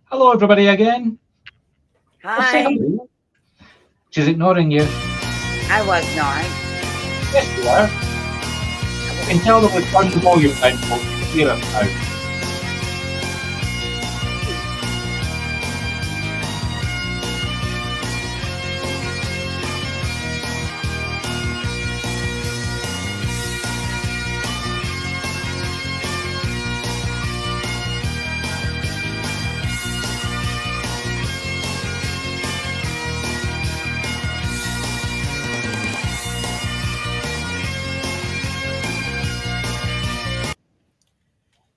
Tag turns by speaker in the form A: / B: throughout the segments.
A: Hello, everybody, again. Oh, say
B: Hi.
A: hello. She's ignoring you.
B: I was not.
A: Yes, you are. I can tell that we've turned the volume down, folks. You can hear it now.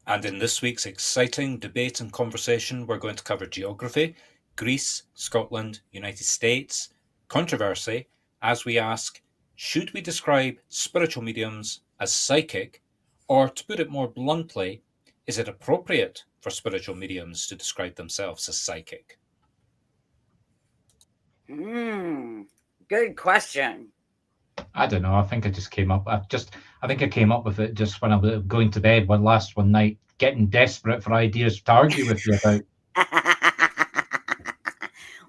C: And in this week's exciting debate and conversation, we're going to cover geography, Greece, Scotland, United States, controversy, as we ask, should we describe spiritual mediums as psychic, or to put it more bluntly, is it appropriate for spiritual mediums to describe themselves as psychic?
B: Good question.
A: I don't know. I think I just came up. I think I came up with it just when I was going to bed one night, getting desperate for ideas to argue with you about.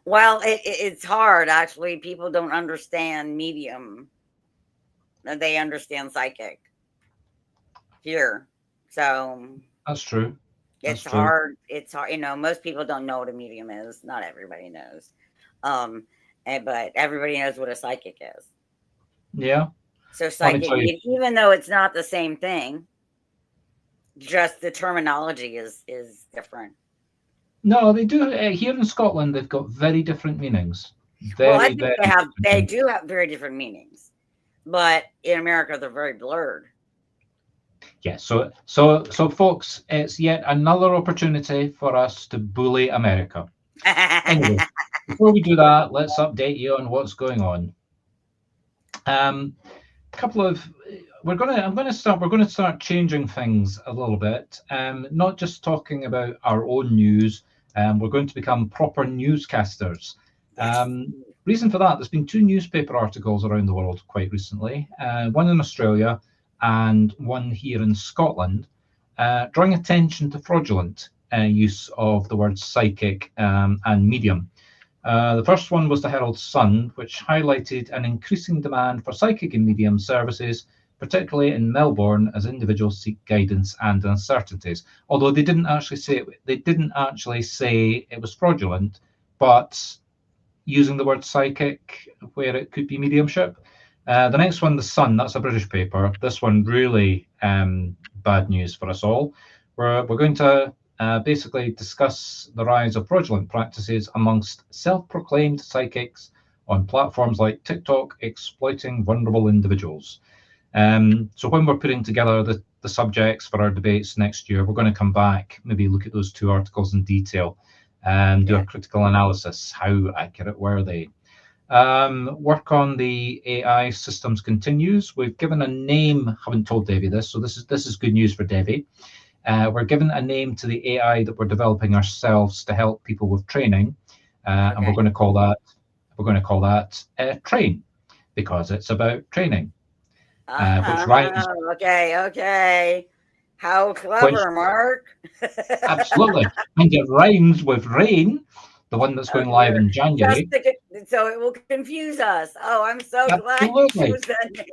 B: Well, it's hard actually. People don't understand medium. They understand psychic here. So
A: That's true. That's
B: it's
A: true.
B: hard. It's hard. Most people don't know what a medium is. Not everybody knows. But everybody knows what a psychic is.
A: Yeah.
B: So
A: Let me
B: psychic,
A: tell you.
B: even though it's not the same thing, just the terminology is different.
A: No, they do. Here in Scotland, they've got very different meanings.
B: Well, I
A: Very,
B: think
A: very different
B: they
A: meanings.
B: do have very different meanings, but in America they're very blurred.
A: Yeah, so folks, it's yet another opportunity for us to bully America. Anyway, before we do that, let's update you on what's going on. Couple of we're gonna start changing things a little bit. Not just talking about our own news. We're going to become proper newscasters.
B: Yes.
A: Reason for that, there's been two newspaper articles around the world quite recently, one in Australia and one here in Scotland, drawing attention to fraudulent use of the words psychic and medium. The first one was the Herald Sun, which highlighted an increasing demand for psychic and medium services, particularly in Melbourne, as individuals seek guidance and uncertainties. Although they didn't actually say it was fraudulent, but using the word psychic where it could be mediumship. The next one, the Sun, that's a British paper. This one really bad news for us all. We're going to basically discuss the rise of fraudulent practices amongst self-proclaimed psychics on platforms like TikTok, exploiting vulnerable individuals. So when we're putting together the subjects for our debates next year, we're going to come back, maybe look at those two articles in detail and do a critical analysis. How accurate were they? Work on the AI systems continues. We've given a name, haven't told Devi this, so this is good news for Devi. We're given a name to the AI that we're developing ourselves to help people with training, and we're going to call that Train, because it's about training, which rhymes.
B: Okay. How
A: Which
B: clever, Mark.
A: absolutely, and it rhymes with rain, the one that's going live in
B: Just
A: January.
B: so it will confuse us. Oh, I'm so glad you
A: Absolutely.
B: chose that name.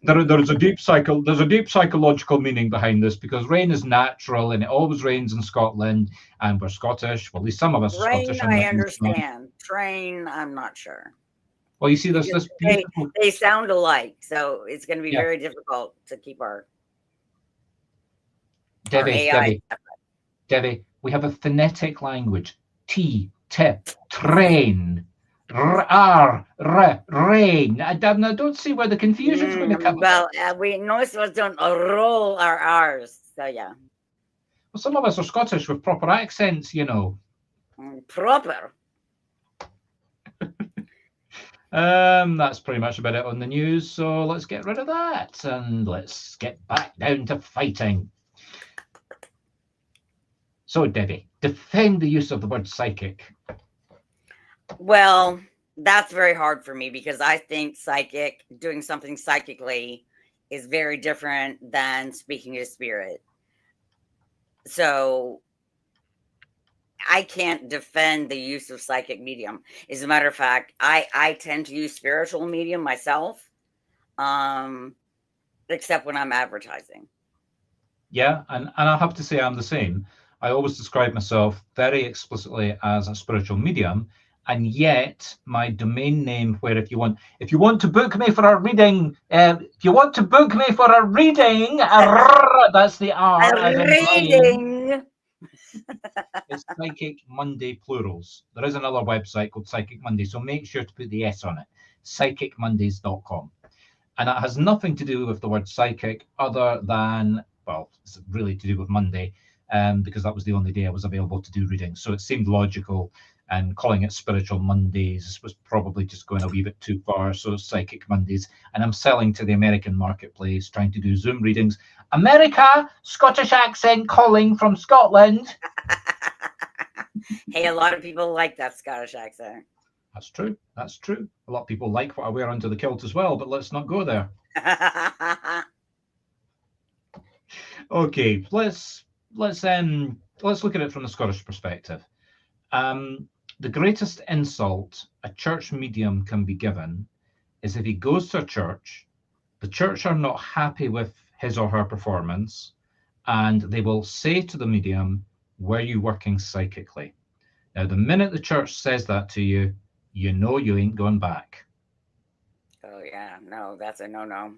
A: There's a deep psychological meaning behind this, because rain is natural and it always rains in Scotland, and we're Scottish. Well, at least some of us are
B: Rain,
A: Scottish.
B: I understand. Train, I'm not sure.
A: Well, you see, there's
B: Because
A: this beautiful.
B: they sound alike, so it's going to be
A: Yeah,
B: very difficult to keep our
A: Devi,
B: AI.
A: Devi. We have a phonetic language. T, tip, train, rain. I don't see where the confusion's going to come.
B: Well, most of us don't roll our R's, so yeah.
A: Well, some of us are Scottish with proper accents, you know.
B: Proper.
A: That's pretty much about it on the news, so let's get rid of that and let's get back down to fighting. So, Devi, defend the use of the word psychic.
B: Well, that's very hard for me because I think doing something psychically is very different than speaking to spirit. So I can't defend the use of psychic medium. As a matter of fact, I tend to use spiritual medium myself, except when I'm advertising.
A: Yeah, and I have to say I'm the same. I always describe myself very explicitly as a spiritual medium, and yet my domain name, where if you want to book me for a reading, that's the R as in
B: Reading.
A: it's Psychic Monday plurals. There is another website called Psychic Monday, so make sure to put the S on it. PsychicMondays.com. And it has nothing to do with the word psychic other than, well, it's really to do with Monday, because that was the only day I was available to do readings. So it seemed logical, and calling it Spiritual Mondays was probably just going a wee bit too far. So Psychic Mondays. And I'm selling to the American marketplace, trying to do Zoom readings. America, Scottish accent calling from Scotland.
B: Hey, a lot of people like that Scottish accent.
A: That's true. That's true. A lot of people like what I wear under the kilt as well, but let's not go there. Okay, let's look at it from the Scottish perspective. The greatest insult a church medium can be given is if he goes to a church, the church are not happy with his or her performance, and they will say to the medium, "Were you working psychically?" Now, the minute the church says that to you, you know you ain't going back.
B: Oh, yeah. No, that's a no-no.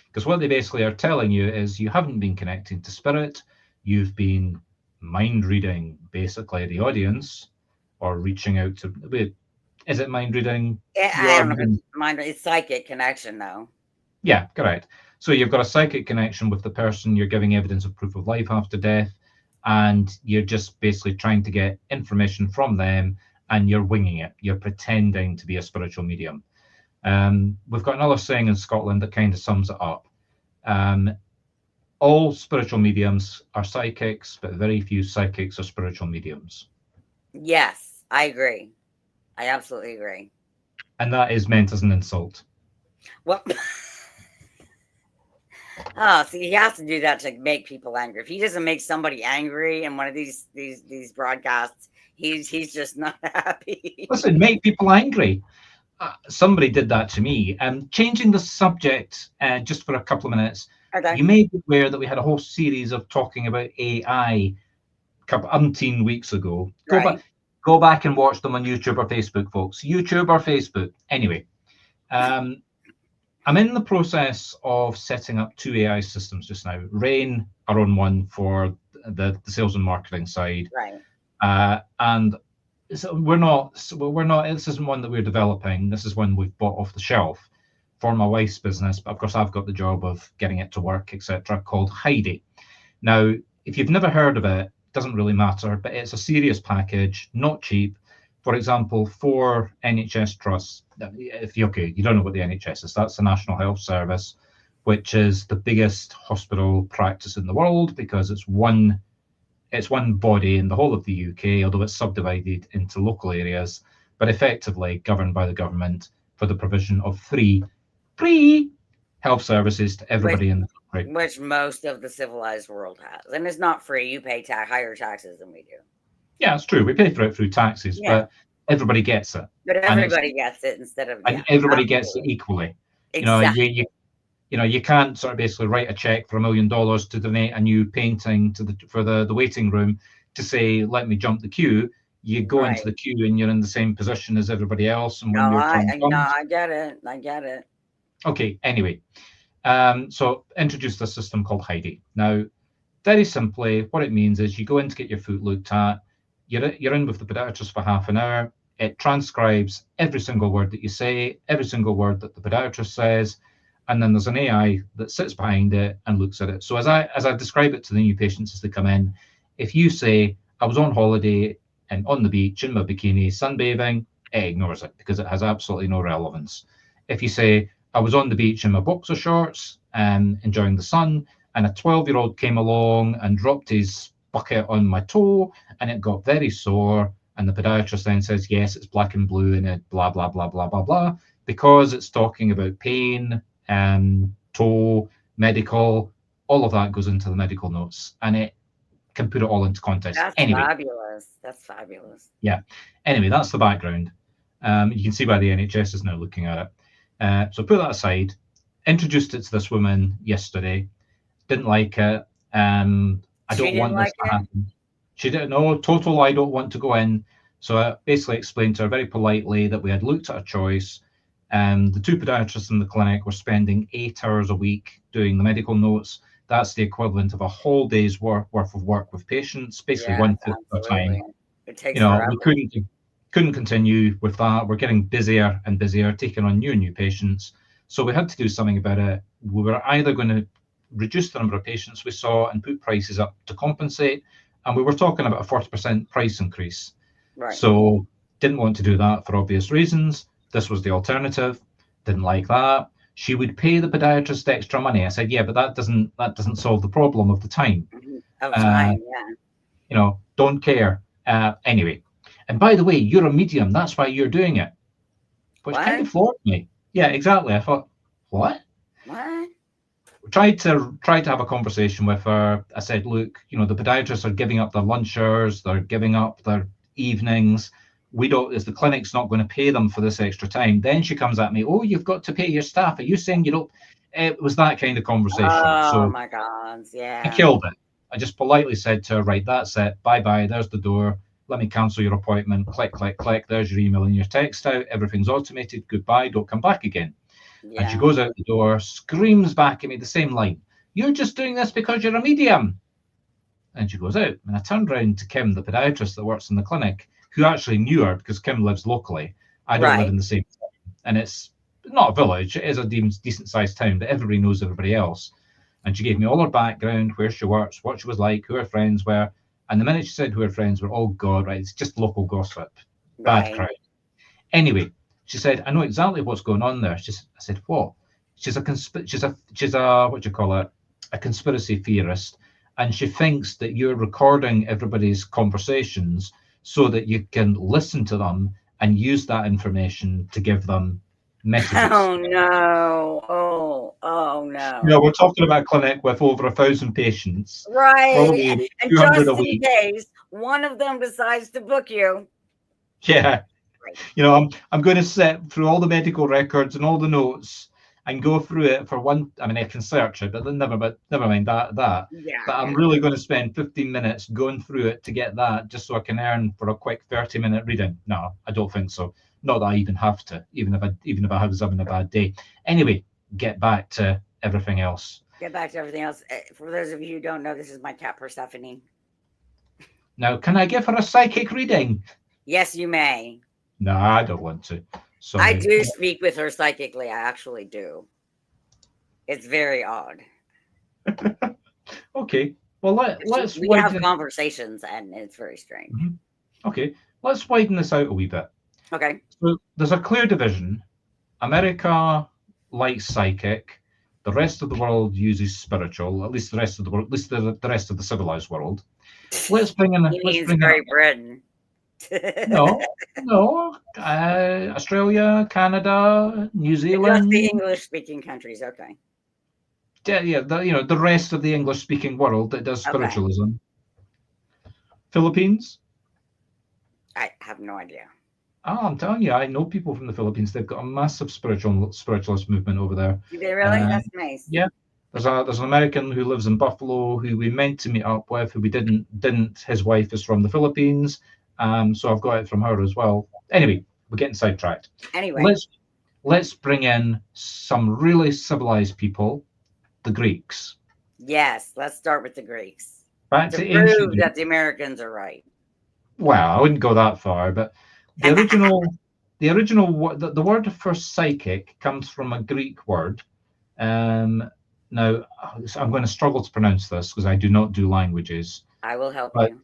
A: Because what they basically are telling you is you haven't been connecting to spirit, you've been mind reading basically the audience, or reaching out to, wait, is it mind reading?
B: I don't know if it's mind, it's psychic connection though.
A: Yeah, correct. So you've got a psychic connection with the person, you're giving evidence of proof of life after death, and you're just basically trying to get information from them, and you're winging it. You're pretending to be a spiritual medium. We've got another saying in Scotland that kind of sums it up. All spiritual mediums are psychics, but very few psychics are spiritual mediums.
B: Yes, I agree. I absolutely agree.
A: And that is meant as an insult.
B: Well, oh, see, he has to do that to make people angry. If he doesn't make somebody angry in one of these broadcasts, he's just not happy.
A: Listen, make people angry. Somebody did that to me. Changing the subject just for a couple of minutes. Okay. You may be aware that we had a whole series of talking about AI umpteen weeks ago. Go back and watch them on YouTube or Facebook, folks. YouTube or Facebook. Anyway, I'm in the process of setting up 2 AI systems just now. Rain, our own one for the sales and marketing side.
B: Right.
A: And so we're not, this isn't one that we're developing. This is one we've bought off the shelf for my wife's business. But of course, I've got the job of getting it to work, etc., called Heidi. Now, if you've never heard of it, doesn't really matter, but it's a serious package, not cheap. For example, for NHS trusts, you don't know what the NHS is, that's the National Health Service, which is the biggest hospital practice in the world because it's one body in the whole of the UK, although it's subdivided into local areas, but effectively governed by the government for the provision of free health services to everybody in the country.
B: Which most of the civilized world has. And it's not free. You pay higher taxes than we do.
A: Yeah, it's true. We pay for it through taxes, but everybody gets it.
B: But everybody gets it instead of...
A: And everybody gets it equally.
B: Exactly.
A: You can't sort of basically write a check for $1 million to donate a new painting for the waiting room to say, let me jump the queue. You go into the queue and you're in the same position as everybody else. And when
B: I get it. I get it.
A: Okay, anyway, so introduce the system called Heidi. Now, very simply, what it means is you go in to get your foot looked at, you're in with the podiatrist for half an hour, it transcribes every single word that you say, every single word that the podiatrist says, and then there's an AI that sits behind it and looks at it. So as I describe it to the new patients as they come in, if you say, I was on holiday and on the beach in my bikini sunbathing, it ignores it because it has absolutely no relevance. If you say, I was on the beach in my boxer shorts and enjoying the sun, and a 12-year-old came along and dropped his bucket on my toe, and it got very sore, and the podiatrist then says, yes, it's black and blue, and it blah, blah, blah, blah, blah, blah, because it's talking about pain, toe, medical, all of that goes into the medical notes, and it can put it all into context.
B: That's
A: Anyway,
B: fabulous. That's fabulous.
A: yeah. Anyway, that's the background. You can see why the NHS is now looking at it. So put that aside. Introduced it to this woman yesterday. Didn't like it. I don't want this to happen. She didn't know. Total, I don't want to go in. So I basically explained to her very politely that we had looked at a choice. The two podiatrists in the clinic were spending 8 hours a week doing the medical notes. That's the equivalent of a whole day's worth of work with patients, basically 1/5 of the time.
B: It takes
A: We couldn't continue with that. We're getting busier and busier, taking on new patients. So we had to do something about it. We were either going to reduce the number of patients we saw and put prices up to compensate, and we were talking about a 40% price increase.
B: Right.
A: So didn't want to do that for obvious reasons. This was the alternative. Didn't like that. She would pay the podiatrist extra money. I said, yeah, but that doesn't solve the problem of the time.
B: Yeah.
A: Don't care. Anyway, and by the way, you're a medium. That's why you're doing it. Which kind of floored me. Yeah, exactly. I thought, what?
B: What?
A: Tried to have a conversation with her. I said, look, the podiatrists are giving up their lunch hours. They're giving up their evenings. Is the clinic's not going to pay them for this extra time? Then she comes at me, oh, you've got to pay your staff. Are you saying you don't? It was that kind of conversation.
B: Oh my God, yeah.
A: I killed it. I just politely said to her, right, that's it. Bye-bye. There's the door. Let me cancel your appointment. Click, click, click. There's your email and your text out. Everything's automated. Goodbye. Don't come back again. Yeah. And she goes out the door, screams back at me the same line. You're just doing this because you're a medium. And she goes out. And I turned around to Kim, the podiatrist that works in the clinic, who actually knew her because Kim lives locally. I don't live in the same town. And it's not a village. It is a decent-sized town, but everybody knows everybody else. And she gave me all her background, where she works, what she was like, who her friends were. And the minute she said who her friends were, oh God, right, it's just local gossip. Bad crowd. Anyway, she said, I know exactly what's going on there. I said, what? She's a what do you call it? A conspiracy theorist. And she thinks that you're recording everybody's conversations so that you can listen to them and use that information to give them messages.
B: Oh no. Oh no.
A: We're talking about a clinic with over 1,000 patients.
B: Right. And just in case one of them decides to book you.
A: Yeah. Right. I'm going to sit through all the medical records and all the notes and go through it for one. I mean, I can search it, but never mind that.
B: Yeah.
A: But I'm really going to spend 15 minutes going through it to get that, just so I can earn for a quick 30-minute reading. No, I don't think so. Not that I even have to, even if I was having a bad day. Anyway, get back to everything else.
B: For those of you who don't know, this is my cat Persephone.
A: Now, can I give her a psychic reading?
B: Yes, you may.
A: No, I don't want to. Sorry.
B: I do speak with her psychically. I actually do. It's very odd.
A: Okay. Well, let's
B: we have conversations, and it's very strange.
A: Mm-hmm. Okay. Let's widen this out a wee bit.
B: Okay.
A: So there's a clear division. America likes psychic. The rest of the world uses spiritual. At least the rest of the world. At least the rest of the civilized world. Let's bring in.
B: Great Britain.
A: No. Australia, Canada, New Zealand.
B: Just the English-speaking countries. Okay.
A: Yeah. The rest of the English-speaking world that does spiritualism. Okay. Philippines.
B: I have no idea.
A: Oh, I'm telling you, I know people from the Philippines. They've got a massive spiritualist movement over there.
B: Do they really? That's nice.
A: Yeah. There's an American who lives in Buffalo who we meant to meet up with, who we didn't. His wife is from the Philippines. So I've got it from her as well. Anyway, we're getting sidetracked.
B: Anyway.
A: Let's bring in some really civilized people, the Greeks.
B: Yes, let's start with the Greeks.
A: Back to
B: prove that the Americans are right.
A: Well, I wouldn't go that far, but the word for psychic comes from a Greek word. Now, I'm going to struggle to pronounce this because I do not do languages.
B: I will help you.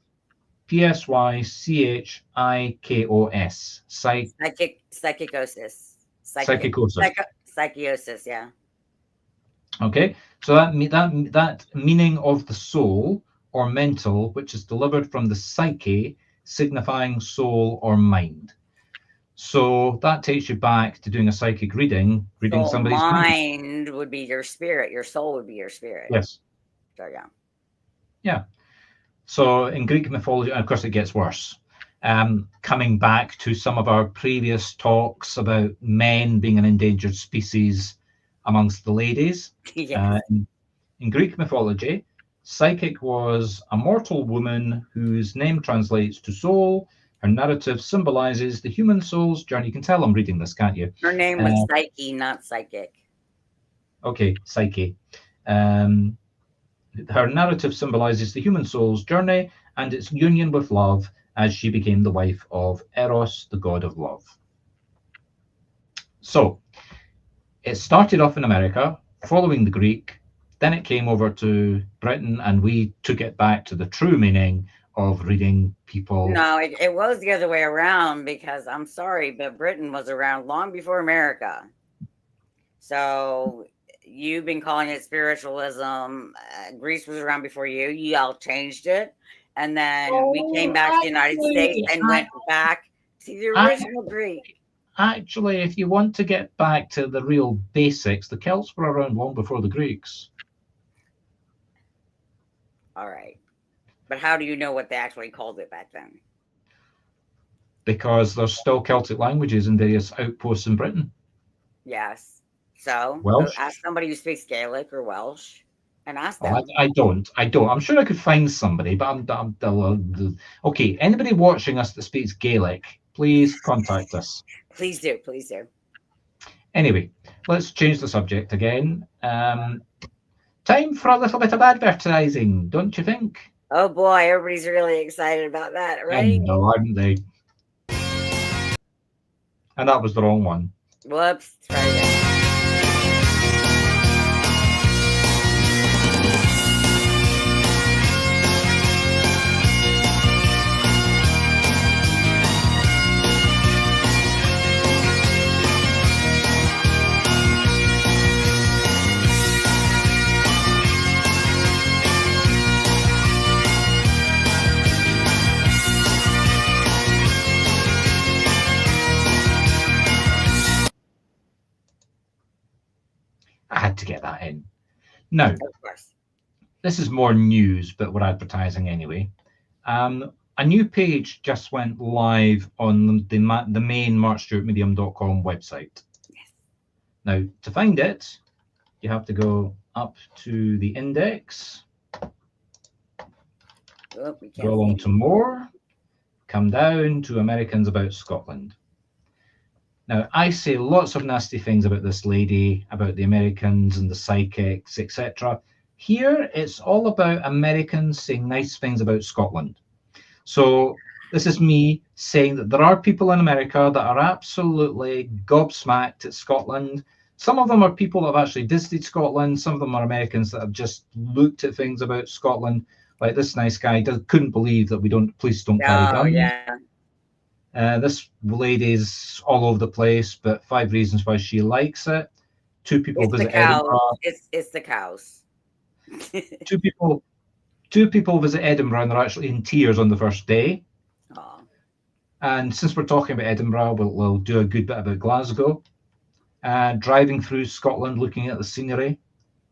A: Psychikos.
B: Psychikosis. Psychiosis, yeah.
A: Okay, so that meaning of the soul or mental, which is delivered from the psyche, signifying soul or mind. So that takes you back to doing a psychic reading somebody's
B: mind would be your spirit, your soul would be your spirit.
A: Yes.
B: So yeah.
A: Yeah. So in Greek mythology, and of course it gets worse. Coming back to some of our previous talks about men being an endangered species amongst the ladies.
B: Yes.
A: In Greek mythology, Psychic was a mortal woman whose name translates to soul. Her narrative symbolizes the human soul's journey. You can tell I'm reading this, can't you?
B: Her name was Psyche, not Psychic.
A: Okay, Psyche. Her narrative symbolizes the human soul's journey and its union with love as she became the wife of Eros, the god of love. So it started off in America, following the Greek. Then it came over to Britain, and we took it back to the true meaning of reading people.
B: No, it was the other way around, because I'm sorry, but Britain was around long before America. So you've been calling it spiritualism. Greece was around before you. You all changed it. And then we came back to the United States and went back to the original Greek.
A: Actually, if you want to get back to the real basics, the Celts were around long before the Greeks.
B: All right. But how do you know what they actually called it back then?
A: Because there's still Celtic languages in various outposts in Britain.
B: Yes. So
A: Welsh.
B: Ask somebody who speaks Gaelic or Welsh and ask them.
A: I don't. I'm sure I could find somebody, but okay. Anybody watching us that speaks Gaelic, please contact us.
B: Please do. Please do.
A: Anyway, let's change the subject again. Time for a little bit of advertising, don't you think?
B: Oh boy, everybody's really excited about that, right?
A: I know, aren't they? And that was the wrong one.
B: Whoops. Try again.
A: I had to get that in. Now,
B: Of course.
A: this is more news, but we're advertising anyway. A new page just went live on the main marcstuartmedium.com website.
B: Yes.
A: Now, to find it, you have to go up to the index,
B: Oh, we can't
A: go along
B: see.
A: to more, come down to Americans About Scotland. Now, I say lots of nasty things about this lady, about the Americans and the psychics, etc. Here, it's all about Americans saying nice things about Scotland. So this is me saying that there are people in America that are absolutely gobsmacked at Scotland. Some of them are people that have actually visited Scotland. Some of them are Americans that have just looked at things about Scotland. Like this nice guy couldn't believe that police don't carry guns.
B: Oh, yeah.
A: This lady's all over the place, but 5 reasons why she likes it. 2 people
B: It's the
A: visit
B: cows.
A: Edinburgh.
B: It's the cows.
A: 2 people visit Edinburgh and they're actually in tears on the first day.
B: Oh.
A: And since we're talking about Edinburgh, we'll do a good bit about Glasgow. Driving through Scotland, looking at the scenery.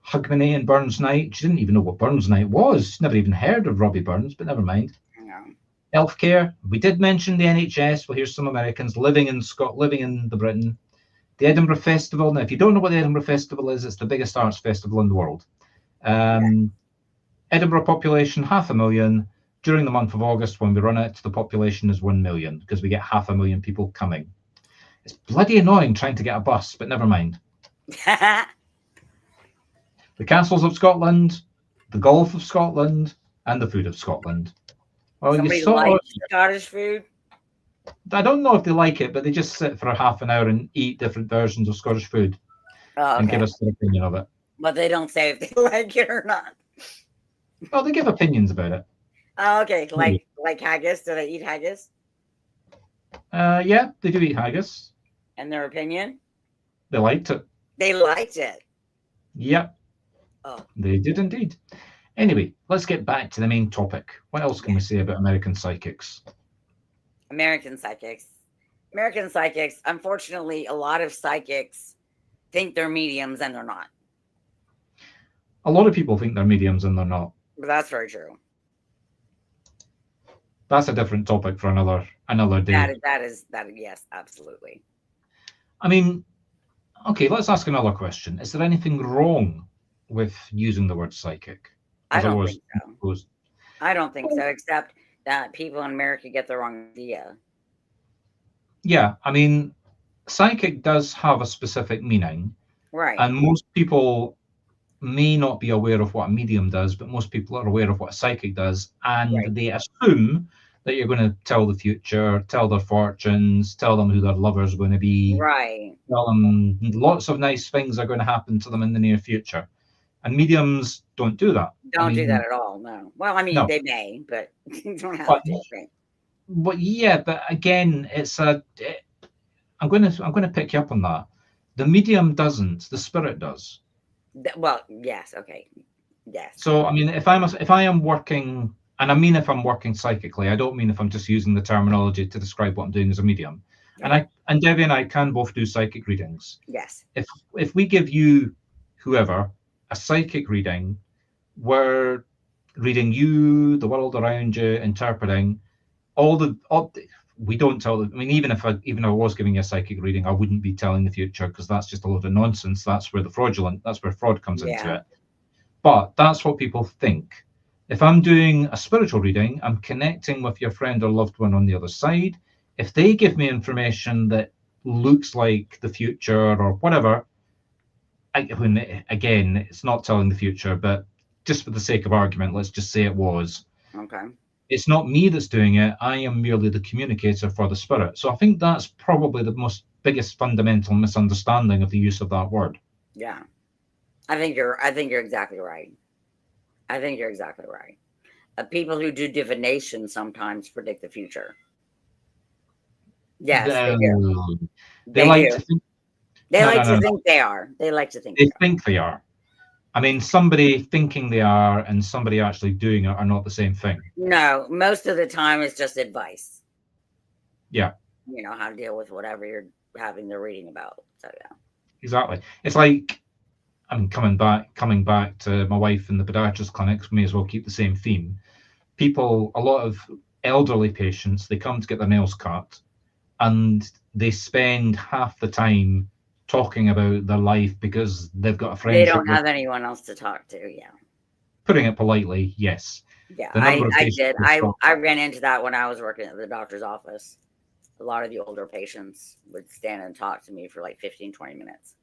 A: Hogmanay and Burns Night. She didn't even know what Burns Night was. Never even heard of Robbie Burns, but never mind.
B: No.
A: Healthcare. We did mention the NHS. Well, here's some Americans living in the Britain. The Edinburgh Festival. Now, if you don't know what the Edinburgh Festival is, it's the biggest arts festival in the world. Edinburgh population, 500,000. During the month of August, when we run it, the population is 1 million because we get 500,000 people coming. It's bloody annoying trying to get a bus, but never mind. The castles of Scotland, the golf of Scotland, and the food of Scotland. Well,
B: Somebody likes Scottish food?
A: I don't know if they like it, but they just sit for a half an hour and eat different versions of Scottish food and give us their opinion of it.
B: But they don't say if they like it or not.
A: Well, they give opinions about it.
B: Oh, okay. Like haggis. Do they eat haggis?
A: Yeah, they do eat haggis.
B: And their opinion?
A: They liked it.
B: They liked it.
A: Yep.
B: Oh.
A: They did indeed. Anyway, let's get back to the main topic. What else can we say about American psychics?
B: American psychics. Unfortunately, a lot of psychics think they're mediums and they're not.
A: A lot of people think they're mediums and they're not.
B: But that's very true.
A: that's a different topic for another day.
B: Yes, absolutely.
A: I mean, okay, let's ask another question. Is there anything wrong with using the word psychic?
B: I
A: As I
B: don't
A: was
B: think so.
A: proposed.
B: I don't think so, except that people in America get the wrong idea.
A: Yeah, I mean, psychic does have a specific meaning,
B: Right.
A: and most people may not be aware of what a medium does, but most people are aware of what a psychic does, and
B: Right.
A: they assume that you're going to tell the future, tell their fortunes, tell them who their lover's going to be,
B: Right.
A: tell them lots of nice things are going to happen to them in the near future. And mediums don't do that. I
B: Don't do that
A: mean,
B: at all. No. Well, I mean,
A: no,
B: they may, but you don't have
A: but
B: to. Right.
A: yeah, but again, I'm going to pick you up on that. The medium doesn't. The spirit does.
B: Well, yes. Okay. Yes.
A: So I mean, if I am working, and I mean if I'm working psychically, I don't mean if I'm just using the terminology to describe what I'm doing as a medium.
B: Okay.
A: And Devi and I can both do psychic readings.
B: Yes.
A: If we give you whoever a psychic reading, we're reading you, the world around you, interpreting all we don't tell them. I mean, even if I was giving you a psychic reading, I wouldn't be telling the future, because that's just a load of nonsense. That's where fraud comes into
B: Yeah.
A: it. But that's what people think. If I'm doing a spiritual reading, I'm connecting with your friend or loved one on the other side. If they give me information that looks like the future or whatever, again, it's not telling the future, but just for the sake of argument, let's just say it was.
B: Okay.
A: It's not me that's doing it. I am merely the communicator for the spirit. So I think that's probably the biggest fundamental misunderstanding of the use of that word.
B: Yeah. I think you're exactly right. I think you're exactly right. People who do divination sometimes predict the future. Yes, they do.
A: They
B: They
A: like
B: do.
A: to think.
B: They
A: No,
B: like
A: no,
B: to
A: no,
B: think they are. They like to think
A: they
B: they are.
A: think they are. I mean, somebody thinking they are and somebody actually doing it are not the same thing.
B: No, most of the time it's just advice.
A: Yeah,
B: You know how to deal with whatever you're having the reading about. So yeah.
A: exactly. It's like, I'm coming back to my wife in the podiatrist clinics. May as well keep the same theme. A lot of elderly patients, they come to get their nails cut, and they spend half the time talking about their life because they've got a
B: They
A: friendship
B: don't
A: with.
B: have anyone else to talk to. Yeah.
A: Putting it politely, yes.
B: Yeah,
A: The number of
B: I
A: patients
B: did.
A: we've got.
B: I ran into that when I was working at the doctor's office. A lot of the older patients would stand and talk to me for like 15, 20 minutes.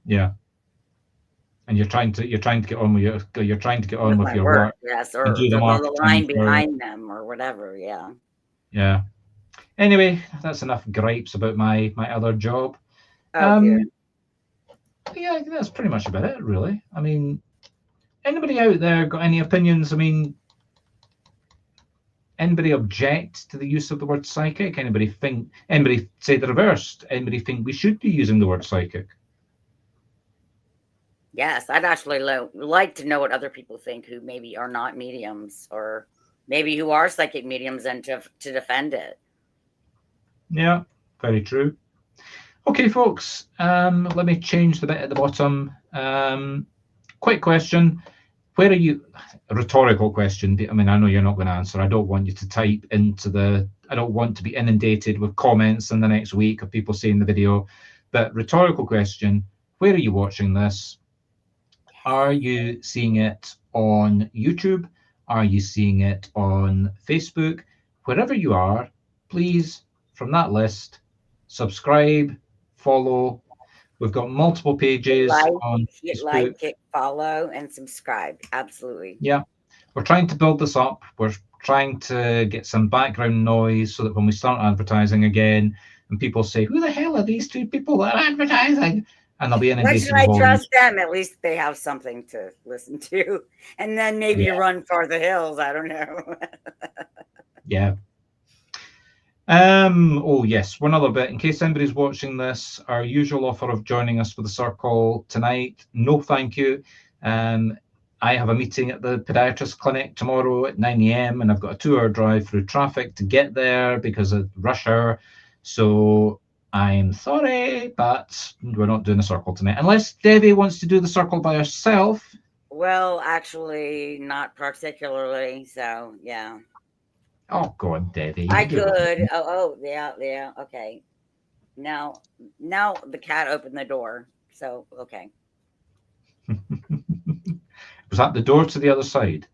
A: Yeah. And you're trying to get on with
B: My
A: your
B: work,
A: work
B: yes,
A: and
B: or
A: do the
B: the
A: marketing
B: line
A: for.
B: behind them or whatever. Yeah.
A: Yeah. Anyway, that's enough gripes about my other job.
B: Oh dear.
A: Yeah, that's pretty much about it, really. I mean, anybody out there got any opinions? I mean, anybody object to the use of the word psychic? Anybody say the reversed? Anybody think we should be using the word psychic?
B: Yes, I'd actually like to know what other people think who maybe are not mediums or maybe who are psychic mediums and to defend it.
A: Yeah, very true. Okay, folks, let me change the bit at the bottom. Quick question. Where are you? A rhetorical question. I mean, I know you're not going to answer. I don't want you to type I don't want to be inundated with comments in the next week of people seeing the video. But rhetorical question. Where are you watching this? Are you seeing it on YouTube? Are you seeing it on Facebook? Wherever you are, please, from that list, subscribe, follow. We've got multiple pages on Facebook.
B: Hit follow, and subscribe. Absolutely.
A: Yeah, we're trying to build this up. We're trying to get some background noise so that when we start advertising again and people say, who the hell are these two people that are advertising? And they'll be
B: Why
A: inundated
B: should
A: with
B: I
A: all
B: trust them? At least they have something to listen to. And then maybe
A: Yeah.
B: run for the hills. I don't know.
A: Yeah. Oh yes, one other bit in case anybody's watching this, our usual offer of joining us for the circle tonight, no thank you. I have a meeting at the podiatrist clinic tomorrow at 9 a.m. and I've got a 2-hour drive through traffic to get there because of rush hour. So I'm sorry, but we're not doing a circle tonight unless Devi wants to do the circle by herself.
B: Well, actually, not particularly. So, yeah.
A: Oh, God, Devi.
B: I could. Oh, yeah. Okay. Now the cat opened the door. So, okay.
A: Was that the door to the other side?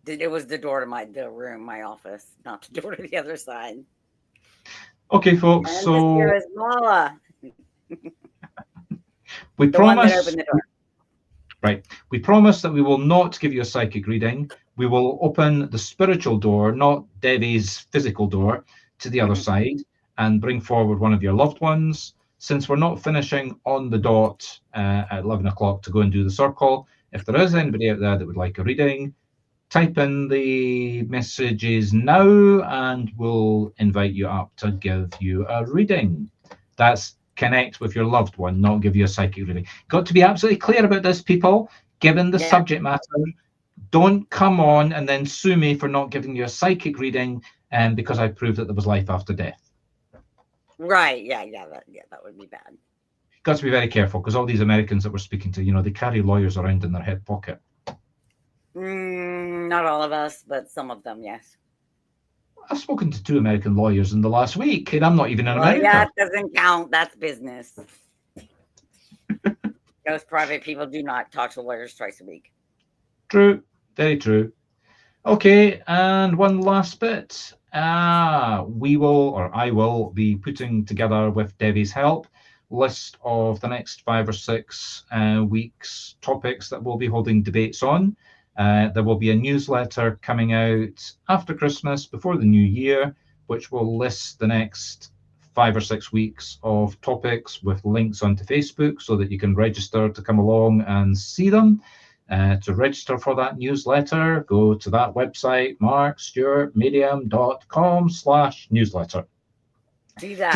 B: It was the door to the room, my office, not the door to the other side.
A: Okay, folks.
B: And
A: So
B: this here is Mala,
A: we
B: the one that
A: promise.
B: opened the door.
A: Right. We promise that we will not give you a psychic reading. We will open the spiritual door, not Devi's physical door, to the other side and bring forward one of your loved ones. Since we're not finishing on the dot at 11 o'clock to go and do the circle, if there is anybody out there that would like a reading, type in the messages now and we'll invite you up to give you a reading. That's connect with your loved one, not give you a psychic reading. Got to be absolutely clear about this, people. Given the subject matter, don't come on and then sue me for not giving you a psychic reading because I proved that there was life after death.
B: Right. Yeah. That would be bad.
A: Got to be very careful because all these Americans that we're speaking to, they carry lawyers around in their hip pocket.
B: Not all of us, but some of them, yes.
A: I've spoken to 2 American lawyers in the last week, and I'm not even in America.
B: That doesn't count. That's business. Those private people do not talk to lawyers twice a week.
A: True. Very true. Okay, and one last bit. We will, or I will, be putting together with Devi's help list of the next 5 or 6 weeks topics that we'll be holding debates on. There will be a newsletter coming out after Christmas, before the new year, which will list the next 5 or 6 weeks of topics with links onto Facebook so that you can register to come along and see them. To register for that newsletter, go to that website, marcstuartmedium.com/newsletter.
B: Do that.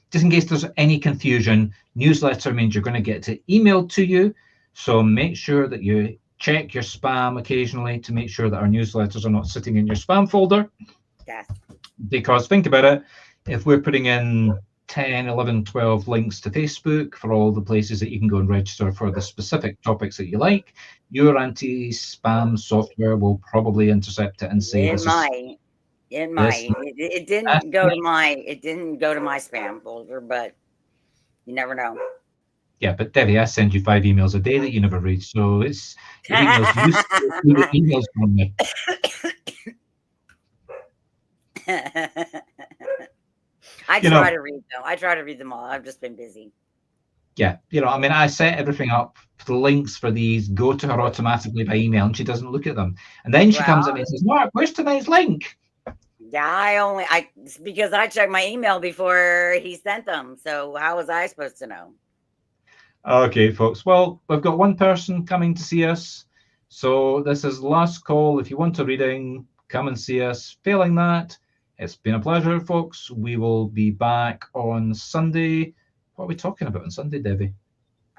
A: Just in case there's any confusion, newsletter means you're going to get it emailed to you. So make sure that you check your spam occasionally to make sure that our newsletters are not sitting in your spam folder.
B: Yes.
A: Because think about it, if we're putting in 10, 11, 12 links to Facebook for all the places that you can go and register for the specific topics that you like, your anti-spam software will probably intercept it and say
B: it might. It didn't go to my spam folder, but you never know.
A: Yeah, but Devi, I send you 5 emails a day that you never read, so it's your emails from me.
B: I try to read them. I try to read them all. I've just been busy.
A: Yeah, I set everything up. The links for these go to her automatically by email, and she doesn't look at them. And then she comes at me and says, "Mark, where's tonight's link?"
B: Yeah, because I checked my email before he sent them. So how was I supposed to know?
A: Okay, folks. Well, we've got one person coming to see us. So this is the last call. If you want a reading, come and see us. Failing that, it's been a pleasure, folks. We will be back on Sunday. What are we talking about on Sunday, Devi?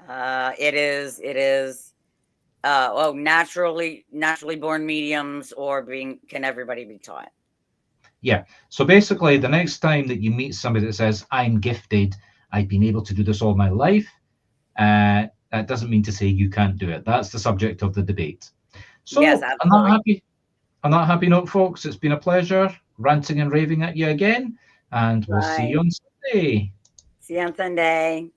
B: It is naturally born mediums, or can everybody be taught?
A: Yeah. So basically, the next time that you meet somebody that says, "I'm gifted, I've been able to do this all my life," that doesn't mean to say you can't do it. That's the subject of the debate. So
B: yes,
A: on that happy note, folks, it's been a pleasure ranting and raving at you again, and we'll see you on Sunday.
B: See you on Sunday.